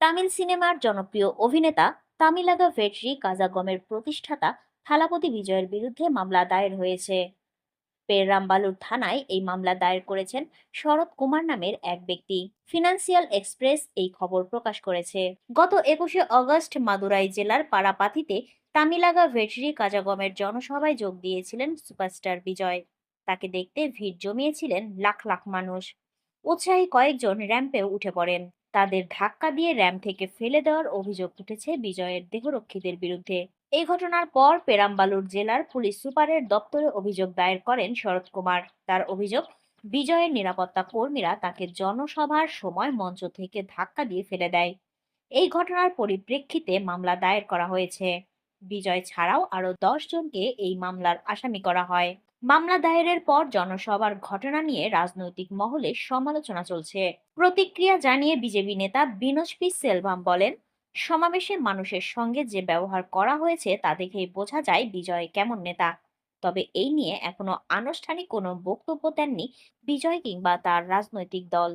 তামিল সিনেমার জনপ্রিয় অভিনেতা তামিলাগা ভেট্রি কাজাগমের প্রতিষ্ঠাতা থালাপতি বিজয়ের বিরুদ্ধে মামলা দায়ের হয়েছে। পেররামবালুর থানায় এই মামলা দায়ের করেছেন শরৎ কুমার নামের এক ব্যক্তি। ফিনান্সিয়াল এক্সপ্রেস এই খবর প্রকাশ করেছে। গত 21শে অগস্ট মাদুরাই জেলার পারাপাথিতে তামিলাগা ভেটরি কাজাগমের জনসভায় যোগ দিয়েছিলেন সুপারস্টার বিজয়। তাকে দেখতে ভিড় জমিয়েছিলেন লাখ লাখ মানুষ। উৎসাহী কয়েকজন র্যাম্পেও উঠে পড়েন। তাদের ধাক্কা দিয়ে র্যাম্প থেকে ফেলে দেওয়ার অভিযোগ উঠেছে বিজয়ের দেহরক্ষীদের বিরুদ্ধে। এই ঘটনার পর পেরাম্বালুর জেলার পুলিশ সুপারের দপ্তরে অভিযোগ দায়ের করেন শরৎ কুমার। তার অভিযোগ, বিজয়ের নিরাপত্তা কর্মীরা তাকে জনসভার সময় মঞ্চ থেকে ধাক্কা দিয়ে ফেলে দেয়। এই ঘটনার পরিপ্রেক্ষিতে মামলা দায়ের করা হয়েছে। বিজয় ছাড়াও আরো 10 জনকে এই মামলার আসামি করা হয়। মামলা দায়েরের পর জনসভার ঘটনা নিয়ে রাজনৈতিক মহলে সমালোচনা চলছে। প্রতিক্রিয়া জানিয়ে বিজেপি নেতা বিনোজ পি সেলভাম বলেন, সমাবেশে মানুষের সঙ্গে যে ব্যবহার করা হয়েছে তা দেখেই বোঝা যায় বিজয় কেমন নেতা। তবে এই নিয়ে এখনো আনুষ্ঠানিক কোনো বক্তব্য দেননি বিজয় কিংবা তার রাজনৈতিক দল।